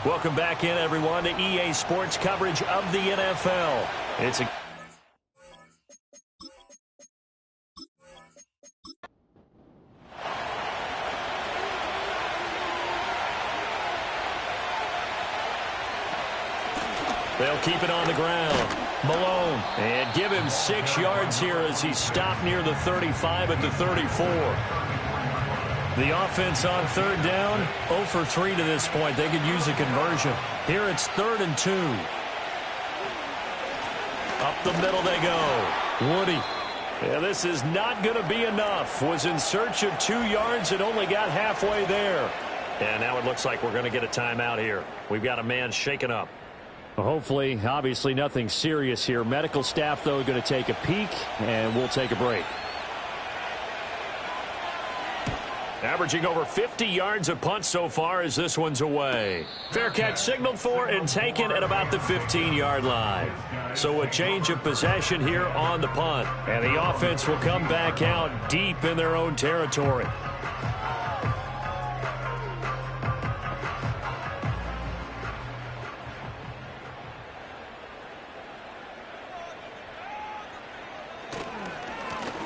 Welcome back in, everyone, to EA Sports coverage of the NFL. It's a They'll keep it on the ground. Malone, and give him 6 yards here as he stopped near the 35 at the 34. The offense on third down, 0 for 3 to this point. They could use a conversion. Here it's 3rd and 2. Up the middle they go. Woody. Yeah, this is not going to be enough. Was in search of 2 yards and only got halfway there. And now it looks like we're going to get a timeout here. We've got a man shaken up. Well, hopefully, obviously nothing serious here. Medical staff, though, going to take a peek, and we'll take a break. Averaging over 50 yards a punt so far as this one's away. Fair catch signaled for and taken at about the 15-yard line. So a change of possession here on the punt. And the offense will come back out deep in their own territory.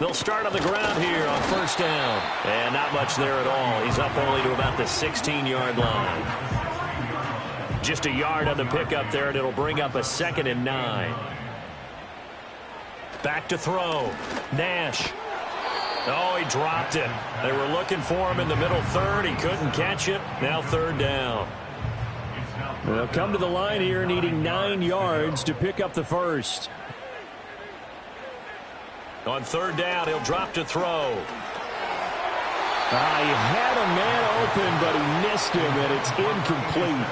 They'll start on the ground here on first down. And not much there at all. He's up only to about the 16-yard line. Just a yard on the pickup there, and it'll bring up a 2nd and 9. Back to throw. Nash. Oh, he dropped it. They were looking for him in the middle third. He couldn't catch it. Now 3rd down. They'll come to the line here needing 9 yards to pick up the first. On 3rd down, he'll drop to throw. He had a man open, but he missed him, and it's incomplete.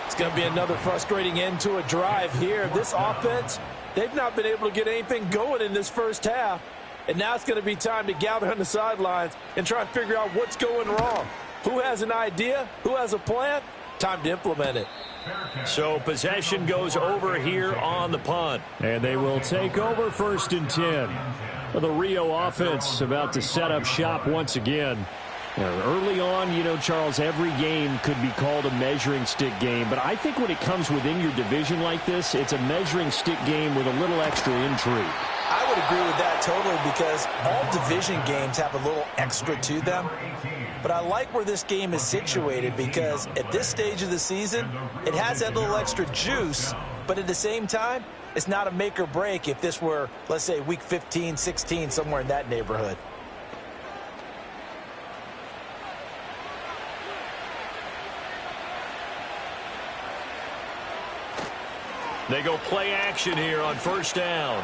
It's going to be another frustrating end to a drive here. This offense, they've not been able to get anything going in this first half. And now it's going to be time to gather on the sidelines and try and figure out what's going wrong. Who has an idea? Who has a plan? Time to implement it. So possession goes over here on the punt. And they will take over 1st and 10. Well, the Rio offense about to set up shop once again. Early on, you know, Charles, every game could be called a measuring stick game. But I think when it comes within your division like this, it's a measuring stick game with a little extra intrigue. I would agree with that totally because all division games have a little extra to them. But I like where this game is situated because at this stage of the season, it has that little extra juice. But at the same time, it's not a make or break if this were, let's say, week 15, 16, somewhere in that neighborhood. They go play action here on first down.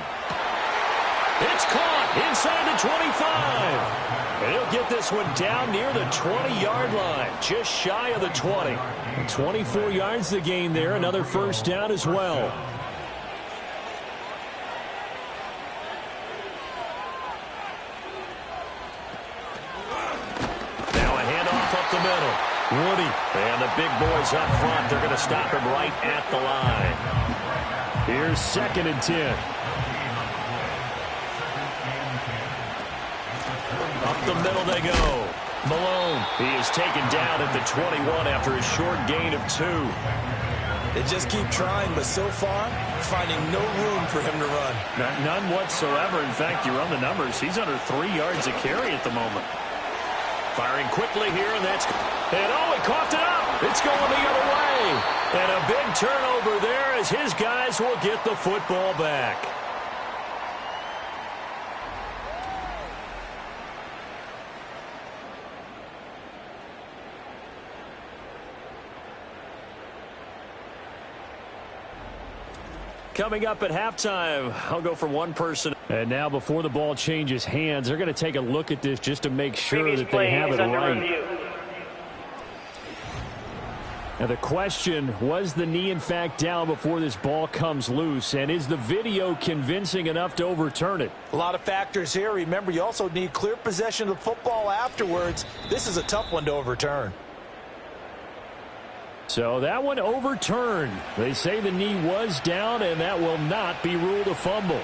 It's caught inside the 25. And he'll get this one down near the 20-yard line, just shy of the 20. 24 yards the gain there, another first down as well. Now a handoff up the middle. Woody. And the big boys up front, they're going to stop him right at the line. Here's 2nd and 10. Up the middle they go. Malone. He is taken down at the 21 after a short gain of 2. They just keep trying, but so far, finding no room for him to run. None whatsoever. In fact, you run the numbers. He's under 3 yards a carry at the moment. Firing quickly here, and that's... And oh, he coughed it up. It's going the other way. And a big turnover there as his guys will get the football back. Coming up at halftime, I'll go for one person. And now before the ball changes hands, they're going to take a look at this just to make sure that they have it right. Now the question, was the knee in fact down before this ball comes loose? And is the video convincing enough to overturn it? A lot of factors here. Remember, you also need clear possession of the football afterwards. This is a tough one to overturn. So that one overturned. They say the knee was down, and that will not be ruled a fumble.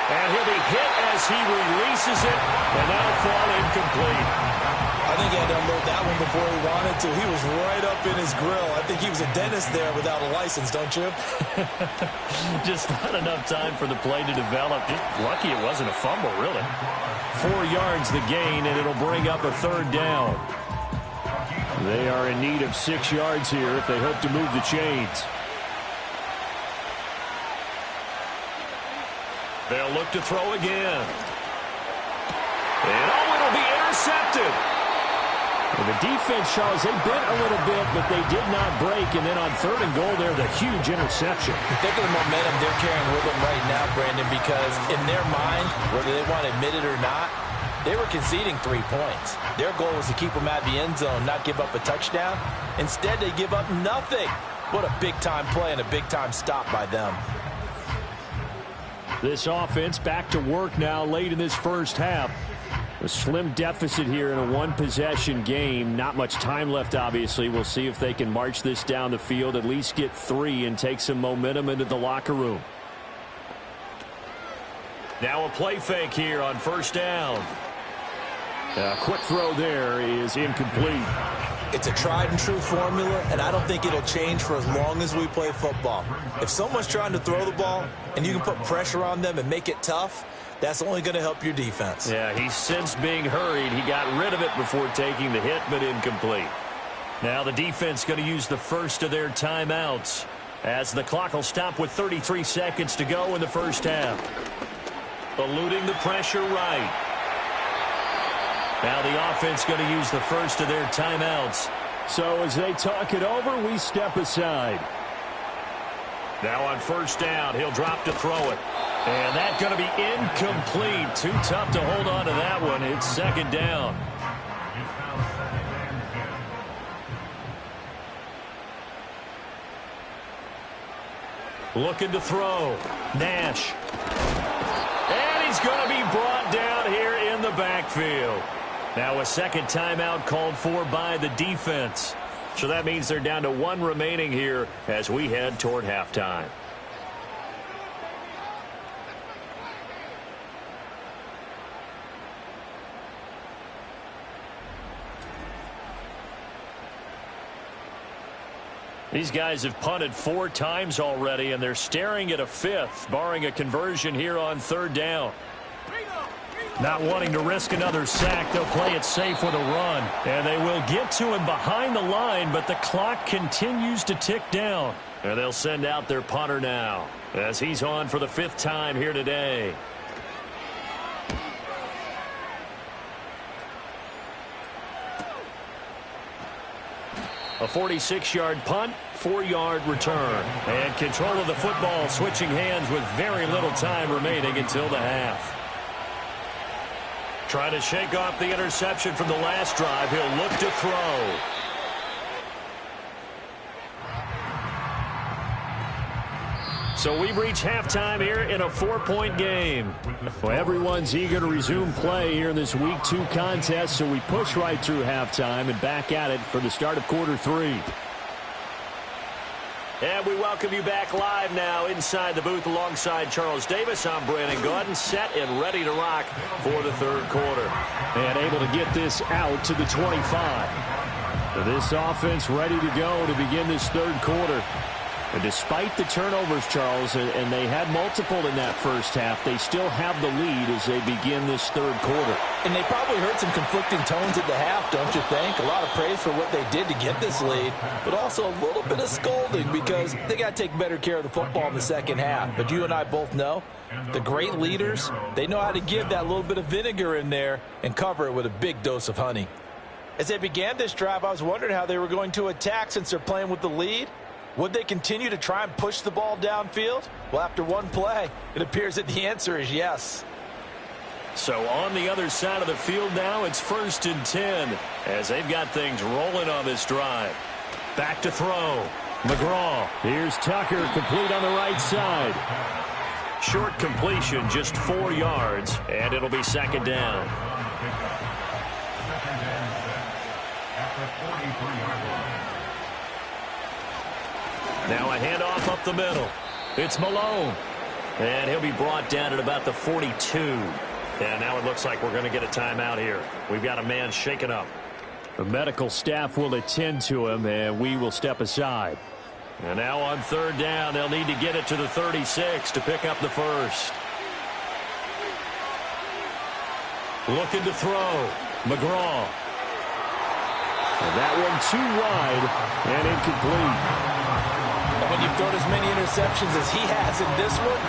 And he'll be hit as he releases it, and that'll fall incomplete. A I think he had to unload that one before he wanted to. He was right up in his grill. I think he was a dentist there without a license, don't you? Just not enough time for the play to develop. Just lucky it wasn't a fumble, really. 4 yards the gain, and it'll bring up a third down. They are in need of 6 yards here if they hope to move the chains. They'll look to throw again. And it'll be intercepted. Well, the defense, Charles, they bent a little bit, but they did not break. And then on 3rd and goal, there's a huge interception. Think of the momentum they're carrying with them right now, Brandon, because in their mind, whether they want to admit it or not, they were conceding 3 points. Their goal was to keep them out of the end zone, not give up a touchdown. Instead, they give up nothing. What a big-time play and a big-time stop by them. This offense back to work now late in this first half. A slim deficit here in a one-possession game. Not much time left, obviously. We'll see if they can march this down the field, at least get 3 and take some momentum into the locker room. Now a play fake here on 1st down. A quick throw there is incomplete. It's a tried-and-true formula, and I don't think it'll change for as long as we play football. If someone's trying to throw the ball and you can put pressure on them and make it tough, that's only going to help your defense. Yeah, he sensed being hurried. He got rid of it before taking the hit, but incomplete. Now the defense going to use the first of their timeouts as the clock will stop with 33 seconds to go in the first half. Eluding the pressure right. Now the offense going to use the first of their timeouts. So as they talk it over, we step aside. Now on 1st down, he'll drop to throw it. And that's going to be incomplete. Too tough to hold on to that one. It's 2nd down. Looking to throw. Nash. And he's going to be brought down here in the backfield. Now a 2nd timeout called for by the defense. So that means they're down to 1 remaining here as we head toward halftime. These guys have punted 4 times already, and they're staring at a 5th, barring a conversion here on 3rd down. Not wanting to risk another sack, they'll play it safe with a run. And they will get to him behind the line, but the clock continues to tick down. And they'll send out their punter now as he's on for the 5th time here today. A 46-yard punt, 4-yard return. And control of the football switching hands with very little time remaining until the half. Trying to shake off the interception from the last drive. He'll look to throw. So we've reached halftime here in a 4-point game. Well, everyone's eager to resume play here in this Week 2 contest, so we push right through halftime and back at it for the start of quarter 3. And we welcome you back live now inside the booth alongside Charles Davis. I'm Brandon Gaudin, set and ready to rock for the 3rd quarter. And able to get this out to the 25. This offense ready to go to begin this 3rd quarter. And despite the turnovers, Charles, and they had multiple in that first half, they still have the lead as they begin this 3rd quarter. And they probably heard some conflicting tones at the half, don't you think? A lot of praise for what they did to get this lead, but also a little bit of scolding because they got to take better care of the football in the 2nd half. But you and I both know the great leaders, they know how to give that little bit of vinegar in there and cover it with a big dose of honey. As they began this drive, I was wondering how they were going to attack since they're playing with the lead. Would they continue to try and push the ball downfield? Well, after one play, it appears that the answer is yes. So on the other side of the field now, it's 1st and 10 as they've got things rolling on this drive. Back to throw. McGraw. Here's Tucker, complete on the right side. Short completion, just 4 yards, and it'll be 2nd down. Now a handoff up the middle. It's Malone. And he'll be brought down at about the 42. And now it looks like we're going to get a timeout here. We've got a man shaken up. The medical staff will attend to him, and we will step aside. And now on third down, they'll need to get it to the 36 to pick up the first. Looking to throw. McGraw. And that one too wide and incomplete. And when you've thrown as many interceptions as he has in this one,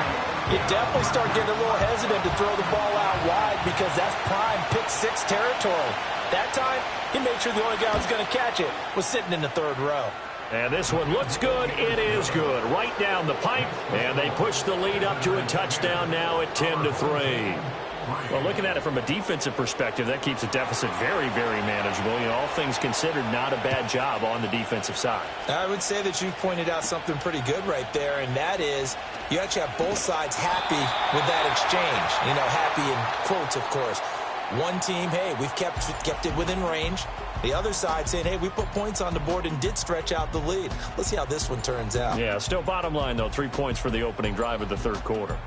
you definitely start getting a little hesitant to throw the ball out wide because that's prime pick six territory. That time, he made sure the only guy who was going to catch it was sitting in the third row. And this one looks good. It is good. Right down the pipe. And they push the lead up to a touchdown now at 10-3. Well, looking at it from a defensive perspective, that keeps the deficit very, very manageable. You know, all things considered, not a bad job on the defensive side. I would say that you've pointed out something pretty good right there, and that is you actually have both sides happy with that exchange. You know, happy in quotes, of course. One team, hey, we've kept it within range. The other side saying, hey, we put points on the board and did stretch out the lead. Let's see how this one turns out. Yeah, still bottom line, though, 3 points for the opening drive of the third quarter.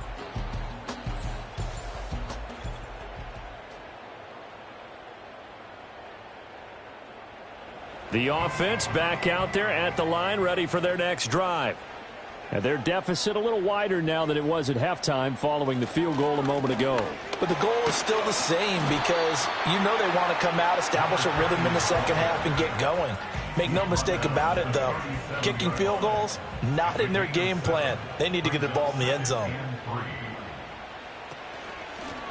The offense back out there at the line, ready for their next drive. And their deficit a little wider now than it was at halftime following the field goal a moment ago. But the goal is still the same because you know they want to come out, establish a rhythm in the second half, and get going. Make no mistake about it, though. Kicking field goals, not in their game plan. They need to get the ball in the end zone.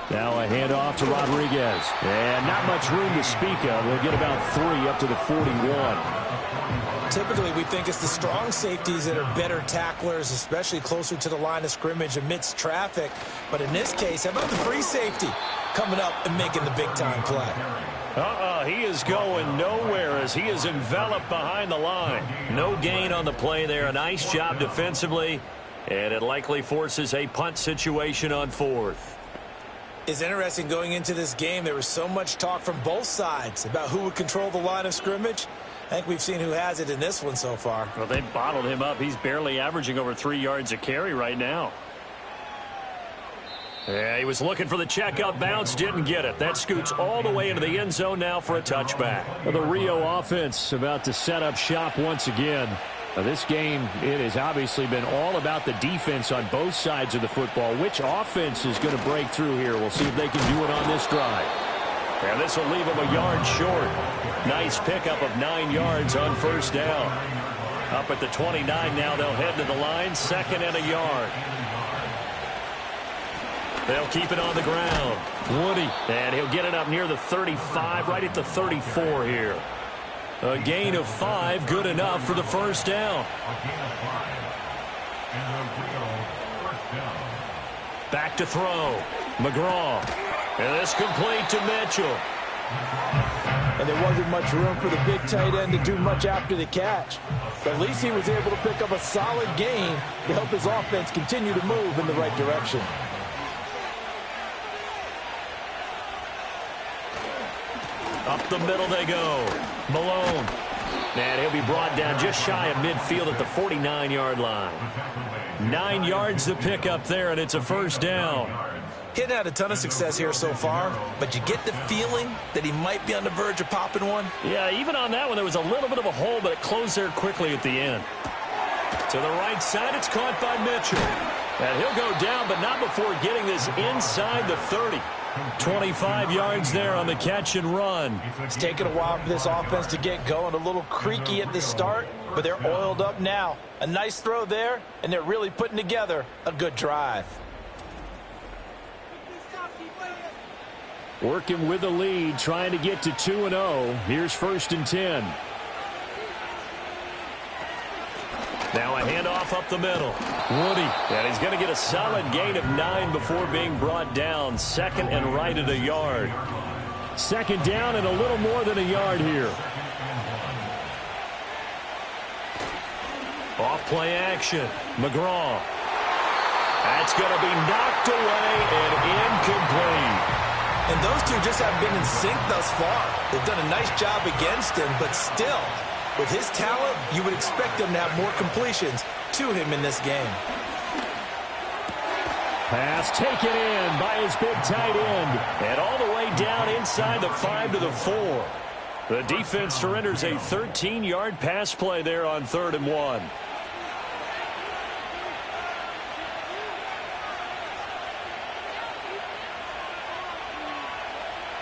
Now a handoff to Rodriguez. And not much room to speak of. They'll get about 3 up to the 41. Typically, we think it's the strong safeties that are better tacklers, especially closer to the line of scrimmage amidst traffic. But in this case, how about the free safety coming up and making the big-time play? He is going nowhere as he is enveloped behind the line. No gain on the play there. A nice job defensively, and it likely forces a punt situation on fourth. It's interesting going into this game. There was so much talk from both sides about who would control the line of scrimmage. I think we've seen who has it in this one so far. Well, they bottled him up. He's barely averaging over 3 yards a carry right now. Yeah, he was looking for the checkout bounce, didn't get it. That scoots all the way into the end zone now for a touchback. Well, the Rio offense about to set up shop once again. Now, this game, it has obviously been all about the defense on both sides of the football. Which offense is going to break through here? We'll see if they can do it on this drive. And this will leave them a yard short. Nice pickup of 9 yards on first down. Up at the 29 now, they'll head to the line, 2nd and a yard. They'll keep it on the ground. Woody, and he'll get it up near the 35, right at the 34 here. A gain of 5, good enough for the first down. Back to throw. McGraw. And this complete to Mitchell. And there wasn't much room for the big tight end to do much after the catch. But at least he was able to pick up a solid gain to help his offense continue to move in the right direction. Up the middle they go. Malone. And he'll be brought down just shy of midfield at the 49-yard line. 9 yards to pick up there, and it's a first down. He hadn't had a ton of success here so far, but you get the feeling that he might be on the verge of popping one. Yeah, even on that one, there was a little bit of a hole, but it closed there quickly at the end. To the right side, it's caught by Mitchell. And he'll go down, but not before getting this inside the 30. 25 yards there on the catch and run. It's taken a while for this offense to get going. A little creaky at the start, but they're oiled up now. A nice throw there, and they're really putting together a good drive. Working with the lead, trying to get to 2-0. Here's 1st and 10. Now a handoff up the middle. Woody. And he's going to get a solid gain of 9 before being brought down. 2nd and right at a yard. 2nd down and a little more than a yard here. Off play action. McGraw. That's going to be knocked away and incomplete. And those two just haven't been in sync thus far. They've done a nice job against him, but still, with his talent, you would expect them to have more completions to him in this game. Pass taken in by his big tight end. And all the way down inside the 5 to the 4. The defense surrenders a 13-yard pass play there on 3rd and 1.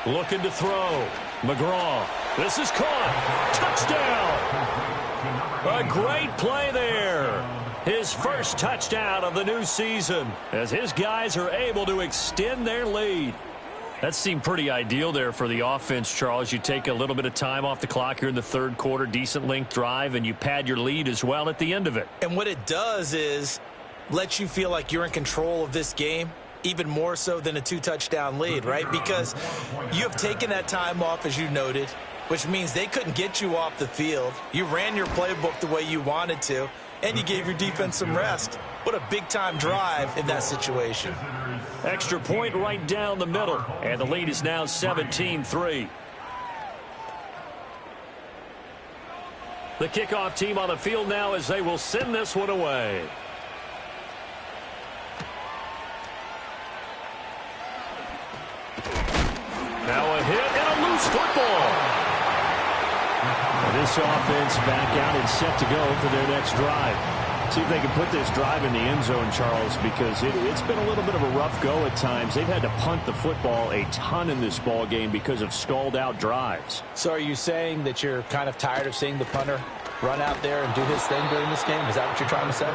Looking to throw. McGraw. This is caught. Touchdown. A great play there. His first touchdown of the new season as his guys are able to extend their lead. That seemed pretty ideal there for the offense, Charles. You take a little bit of time off the clock here in the 3rd quarter, decent length drive, and you pad your lead as well at the end of it. And what it does is let you feel like you're in control of this game, even more so than a 2-touchdown lead, right? Because you have taken that time off, as you noted, which means they couldn't get you off the field. You ran your playbook the way you wanted to, and you gave your defense some rest. What a big-time drive in that situation. Extra point right down the middle, and the lead is now 17-3. The kickoff team on the field now as they will send this one away. Now a hit and a loose football. This offense back out and set to go for their next drive. See if they can put this drive in the end zone, Charles, because it's been a little bit of a rough go at times. They've had to punt the football a ton in this ball game because of stalled-out drives. So are you saying that you're kind of tired of seeing the punter run out there and do his thing during this game? Is that what you're trying to say?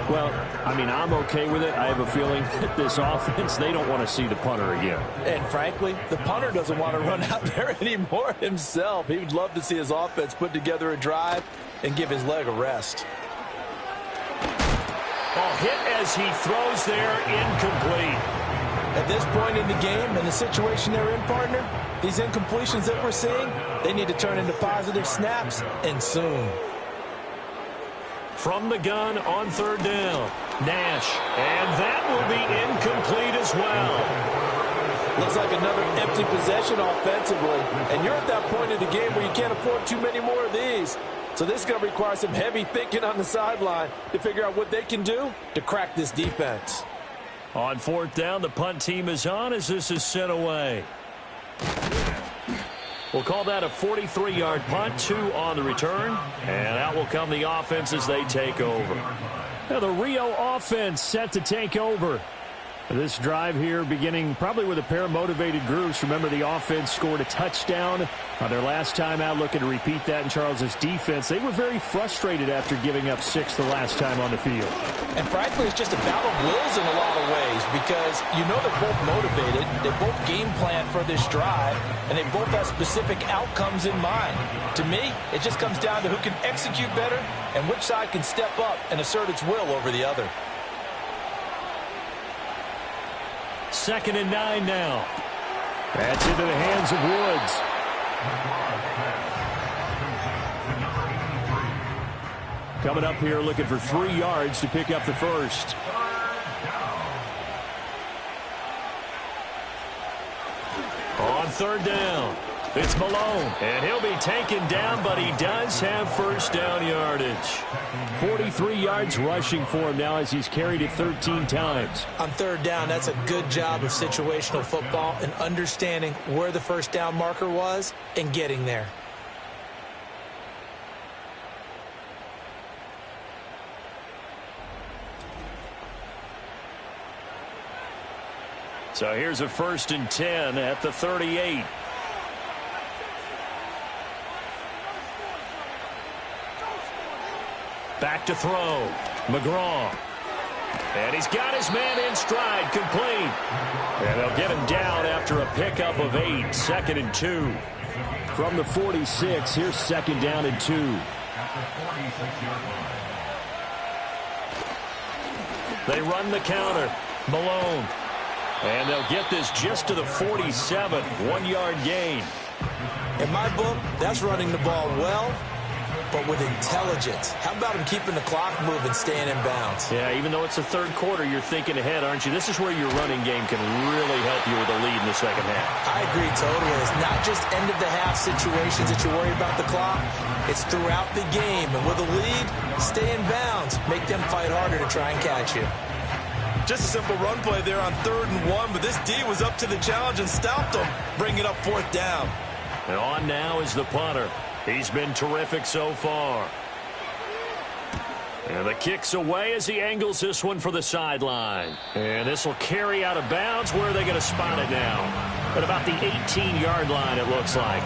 Well, I mean, I'm okay with it. I have a feeling that this offense, they don't want to see the punter again. And frankly, the punter doesn't want to run out there anymore himself. He would love to see his offense put together a drive and give his leg a rest. Ball hit as he throws there, incomplete. At this point in the game and the situation they're in, partner, these incompletions that we're seeing, they need to turn into positive snaps, and soon. From the gun on 3rd down, Nash, and that will be incomplete as well. Looks like another empty possession offensively, and you're at that point in the game where you can't afford too many more of these. So this is going to require some heavy thinking on the sideline to figure out what they can do to crack this defense. On 4th down, the punt team is on as this is sent away. We'll call that a 43-yard punt, 2 on the return, and out will come the offense as they take over. Now the Rio offense set to take over. This drive here beginning probably with a pair of motivated groups. Remember, the offense scored a touchdown on their last time out, looking to repeat that in Charles's defense. They were very frustrated after giving up 6 the last time on the field. And frankly, it's just a battle of wills in a lot of ways because you know they're both motivated. They both game plan for this drive, and they both have specific outcomes in mind. To me, it just comes down to who can execute better and which side can step up and assert its will over the other. 2nd and 9 now. That's into the hands of Woods. Coming up here looking for 3 yards to pick up the first. On 3rd down, it's Malone, and he'll be taken down, but he does have first down yardage. 43 yards rushing for him now as he's carried it 13 times. On 3rd down, that's a good job of situational football and understanding where the first down marker was and getting there. So here's a 1st and 10 at the 38. Back to throw. McGraw. And he's got his man in stride, complete. And they'll get him down after a pickup of 8, 2nd and 2. From the 46, here's 2nd down and 2. They run the counter. Malone. And they'll get this just to the 47, 1-yard gain. In my book, that's running the ball well, but with intelligence. How about him keeping the clock moving, staying in bounds? Yeah, even though it's the 3rd quarter, you're thinking ahead, aren't you? This is where your running game can really help you with a lead in the 2nd half. I agree totally. It's not just end-of-the-half situations that you worry about the clock. It's throughout the game. And with a lead, stay in bounds. Make them fight harder to try and catch you. Just a simple run play there on 3rd and 1, but this D was up to the challenge and stopped them, bringing up 4th down. And on now is the punter. He's been terrific so far. And the kick's away as he angles this one for the sideline. And this will carry out of bounds. Where are they going to spot it now? At about the 18-yard line, it looks like.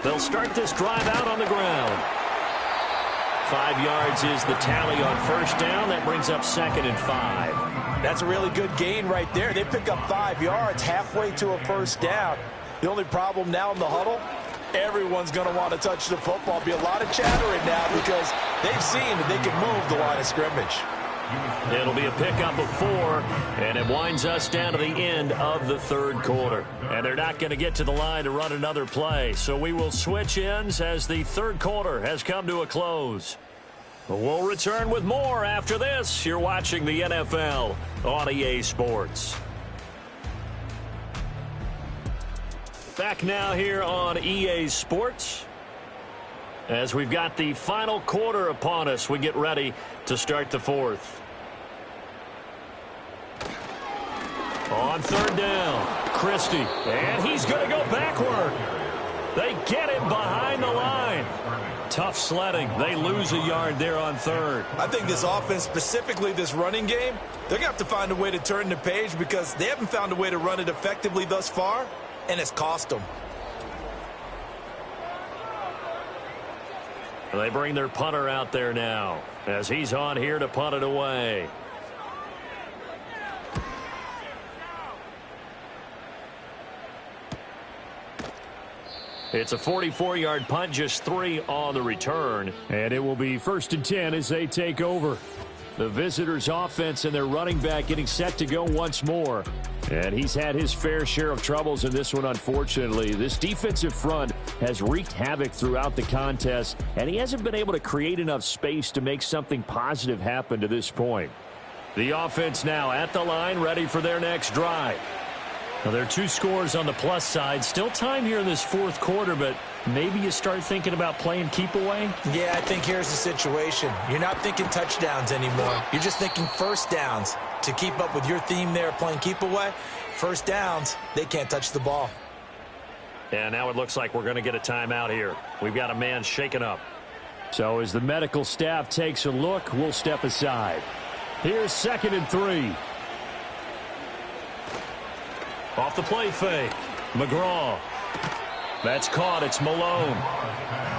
They'll start this drive out on the ground. 5 yards is the tally on first down. That brings up 2nd and 5. That's a really good gain right there. They pick up 5 yards halfway to a first down. The only problem now in the huddle, everyone's going to want to touch the football. Be a lot of chattering now because they've seen that they can move the line of scrimmage. It'll be a pickup of 4, and it winds us down to the end of the third quarter. And they're not going to get to the line to run another play, so we will switch ends as the third quarter has come to a close. We'll return with more after this. You're watching the NFL on EA Sports. Back now here on EA Sports. As we've got the final quarter upon us, we get ready to start the fourth. On third down, Christie, and he's going to go backward. They get him behind the line. Tough sledding. They lose a yard there on third. I think this offense, specifically this running game, they're going to have to find a way to turn the page because they haven't found a way to run it effectively thus far, and it's cost them. They bring their punter out there now as he's on here to punt it away. It's a 44-yard punt, just 3 on the return. And it will be 1st and 10 as they take over. The visitors' offense and their running back getting set to go once more. And he's had his fair share of troubles in this one, unfortunately. This defensive front has wreaked havoc throughout the contest, and he hasn't been able to create enough space to make something positive happen to this point. The offense now at the line, ready for their next drive. Now, there are 2 scores on the plus side. Still time here in this fourth quarter, but maybe you start thinking about playing keep away? Yeah, I think here's the situation. You're not thinking touchdowns anymore. You're just thinking first downs. To keep up with your theme there, playing keep away, first downs, they can't touch the ball. And now it looks like we're going to get a timeout here. We've got a man shaken up. So as the medical staff takes a look, we'll step aside. Here's 2nd and 3. Off the play fake. McGraw. That's caught. It's Malone.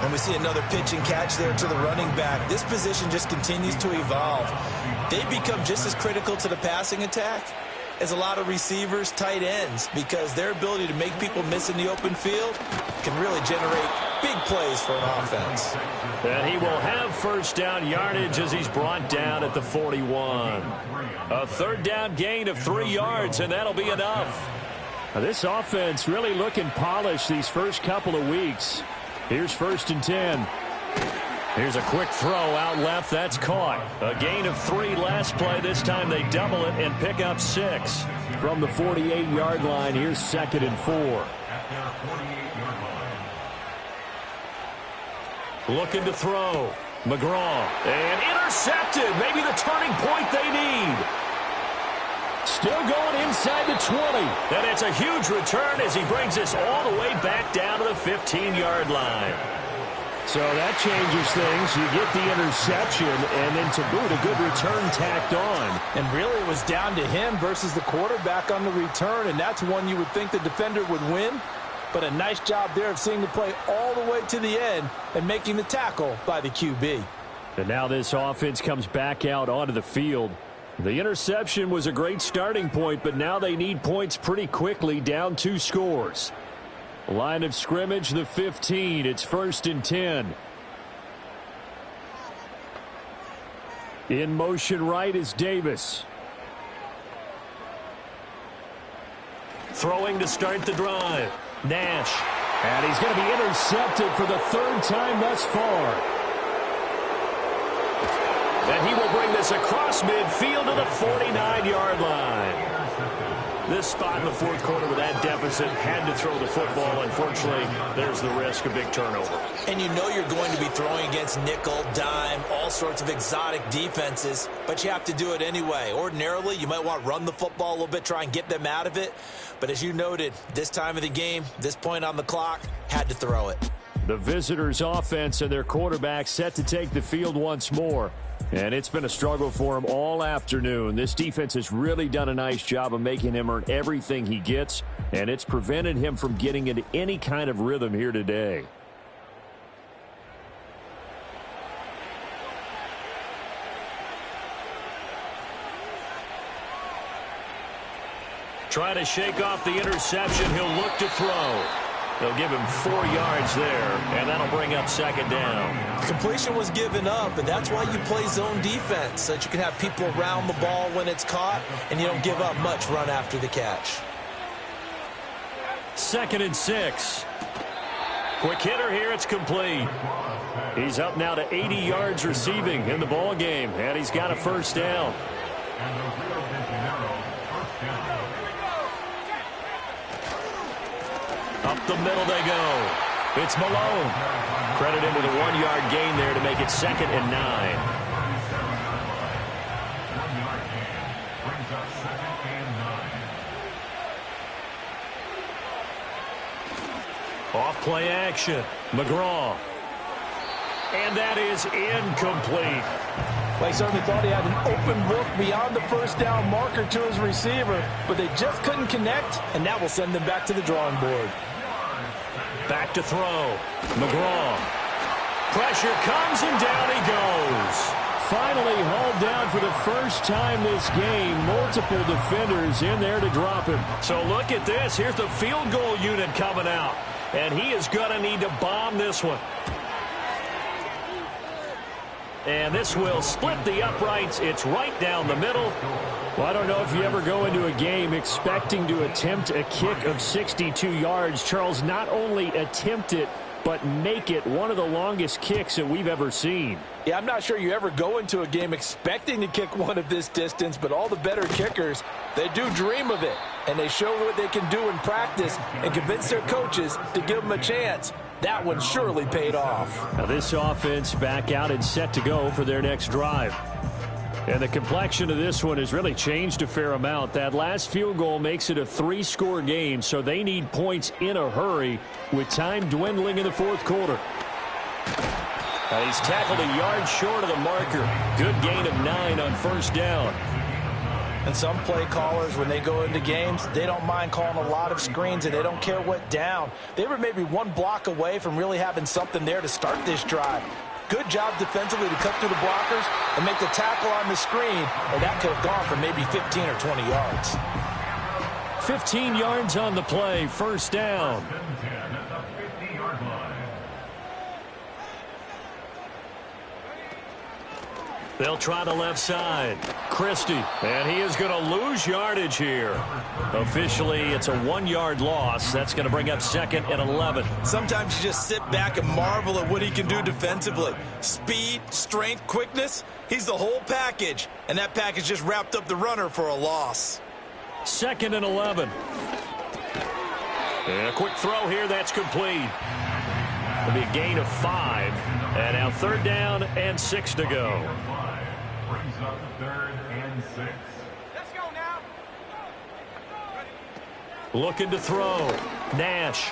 And we see another pitch and catch there to the running back. This position just continues to evolve. They become just as critical to the passing attack as a lot of receivers, tight ends, because their ability to make people miss in the open field can really generate big plays for an offense. And he will have first down yardage as he's brought down at the 41. A third down gain of 3 yards, and that'll be enough. Now, this offense really looking polished these first couple of weeks. Here's 1st and 10. Here's a quick throw out left. That's caught. A gain of 3 last play. This time they double it and pick up 6. From the 48-yard line, here's 2nd and 4. Looking to throw. McGraw. And intercepted. Maybe the turning point they need. Still going inside the 20. And it's a huge return as he brings this all the way back down to the 15-yard line. So that changes things. You get the interception, and then to boot, a good return tacked on. And really it was down to him versus the quarterback on the return, and that's one you would think the defender would win. But a nice job there of seeing the play all the way to the end and making the tackle by the QB. And now this offense comes back out onto the field. The interception was a great starting point, but now they need points pretty quickly, down 2 scores. Line of scrimmage, the 15. It's 1st and 10. In motion right is Davis. Throwing to start the drive. Nash. And he's going to be intercepted for the 3rd time thus far. And he will bring this across midfield to the 49-yard line. This spot in the fourth quarter with that deficit, had to throw the football. Unfortunately, there's the risk of big turnover. And you know you're going to be throwing against nickel, dime, all sorts of exotic defenses, but you have to do it anyway. Ordinarily, you might want to run the football a little bit, try and get them out of it. But as you noted, this time of the game, this point on the clock, had to throw it. The visitors' offense and their quarterback set to take the field once more. And it's been a struggle for him all afternoon. This defense has really done a nice job of making him earn everything he gets, and it's prevented him from getting into any kind of rhythm here today. Trying to shake off the interception. He'll look to throw. They'll give him 4 yards there, and that'll bring up second down. Completion was given up, and that's why you play zone defense, so that you can have people around the ball when it's caught, and you don't give up much run after the catch. 2nd and 6. Quick hitter here. It's complete. He's up now to 80 yards receiving in the ball game, and he's got a first down. Up the middle they go. It's Malone. Credited with a 1-yard gain there to make it 2nd and 9. Off play action. McGraw. And that is incomplete. Well, he certainly thought he had an open look beyond the first down marker to his receiver, but they just couldn't connect, and that will send them back to the drawing board. Back to throw. McGraw. Pressure comes, and down he goes. Finally hauled down for the first time this game. Multiple defenders in there to drop him. So look at this. Here's the field goal unit coming out. And he is going to need to bomb this one. And this will split the uprights. It's right down the middle. Well, I don't know if you ever go into a game expecting to attempt a kick of 62 yards. Charles, not only attempt it, but make it one of the longest kicks that we've ever seen. Yeah, I'm not sure you ever go into a game expecting to kick one of this distance, but all the better kickers, they do dream of it. And they show what they can do in practice and convince their coaches to give them a chance. That one surely paid off. Now this offense back out and set to go for their next drive. And the complexion of this one has really changed a fair amount. That last field goal makes it a 3-score game, so they need points in a hurry with time dwindling in the fourth quarter. He's tackled a yard short of the marker. Good gain of 9 on first down. And some play callers, when they go into games, they don't mind calling a lot of screens, and they don't care what down. They were maybe one block away from really having something there to start this drive. Good job defensively to cut through the blockers and make the tackle on the screen, or that could have gone for maybe 15 or 20 yards. 15 yards on the play, first down. They'll try the left side. Christie, and he is going to lose yardage here. Officially, it's a 1-yard loss. That's going to bring up 2nd and 11. Sometimes you just sit back and marvel at what he can do defensively. Speed, strength, quickness, he's the whole package. And that package just wrapped up the runner for a loss. 2nd and 11. And a quick throw here, that's complete. It'll be a gain of 5. And now 3rd down and 6 to go. Brings up 3rd and 6. Let's go now. Looking to throw. Nash.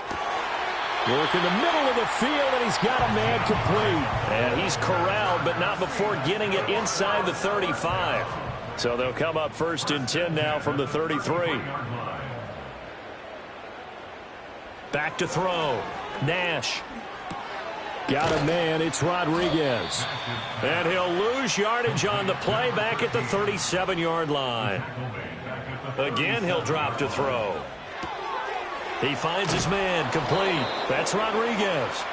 Work in the middle of the field, and he's got a man complete. And he's corralled, but not before getting it inside the 35. So they'll come up 1st and 10 now from the 33. Back to throw. Nash. Got a man, it's Rodriguez. And he'll lose yardage on the play back at the 37-yard line. Again, he'll drop to throw. He finds his man, complete. That's Rodriguez.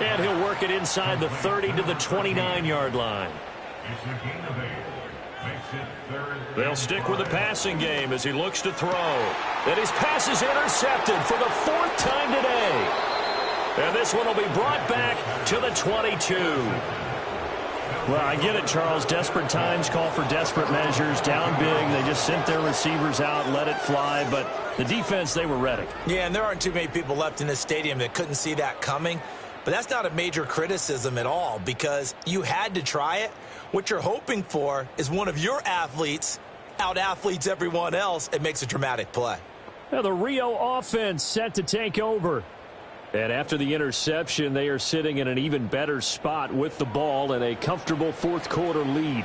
And he'll work it inside the 30 to the 29-yard line. They'll stick with the passing game as he looks to throw. And his pass is intercepted for the 4th time today. And this one will be brought back to the 22. Well, I get it, Charles. Desperate times call for desperate measures. Down big, they just sent their receivers out, let it fly. But the defense, they were ready. Yeah, and there aren't too many people left in this stadium that couldn't see that coming. But that's not a major criticism at all because you had to try it. What you're hoping for is one of your athletes out-athletes everyone else and makes a dramatic play. Now the Rio offense set to take over. And after the interception, they are sitting in an even better spot with the ball and a comfortable fourth quarter lead.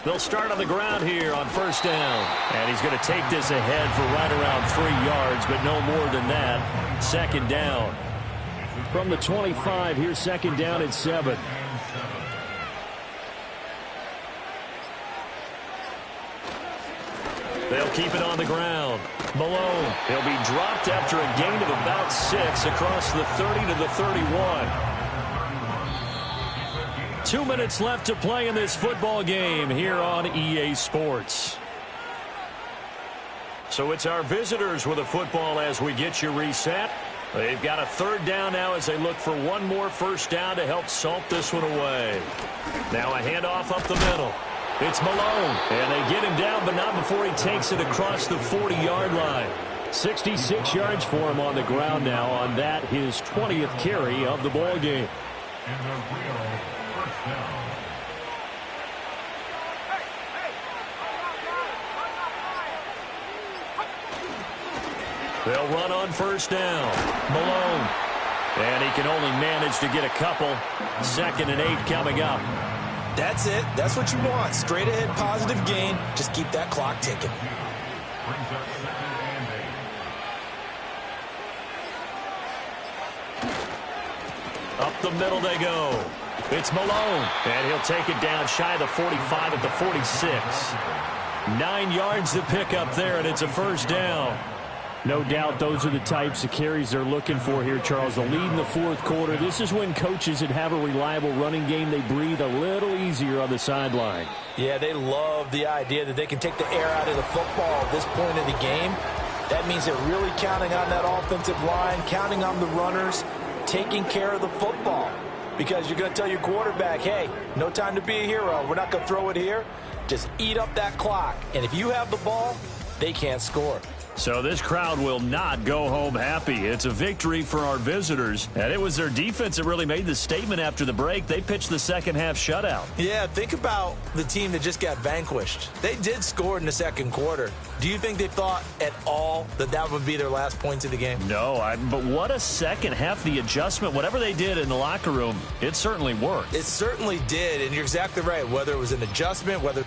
They'll start on the ground here on first down. And he's going to take this ahead for right around 3 yards, but no more than that. Second down. From the 25, here's second down at 7. They'll keep it on the ground. Malone, he'll be dropped after a gain of about 6 across the 30 to the 31. 2 minutes left to play in this football game here on EA Sports. So it's our visitors with a football as we get you reset. They've got a third down now as they look for one more first down to help salt this one away. Now a handoff up the middle. It's Malone, and they get him down, but not before he takes it across the 40-yard line. 66 yards for him on the ground now on that, his 20th carry of the ball game. They'll run on first down. Malone, and he can only manage to get a couple. 2nd and 8 coming up. That's it. That's what you want. Straight ahead, positive gain. Just keep that clock ticking. Up the middle they go. It's Malone, and he'll take it down shy of the 45 at the 46. 9 yards to pick up there, and it's a first down. No doubt those are the types of carries they're looking for here, Charles. The lead in the fourth quarter. This is when coaches that have a reliable running game, they breathe a little easier on the sideline. Yeah, they love the idea that they can take the air out of the football at this point of the game. That means they're really counting on that offensive line, counting on the runners, taking care of the football. Because you're going to tell your quarterback, hey, no time to be a hero. We're not going to throw it here. Just eat up that clock. And if you have the ball, they can't score. So this crowd will not go home happy. It's a victory for our visitors. And it was their defense that really made the statement after the break. They pitched the second half shutout. Yeah, think about the team that just got vanquished. They did score in the second quarter. Do you think they thought at all that that would be their last points of the game? No, but what a second half. The adjustment, whatever they did in the locker room, it certainly worked. It certainly did, and you're exactly right. Whether it was an adjustment, whether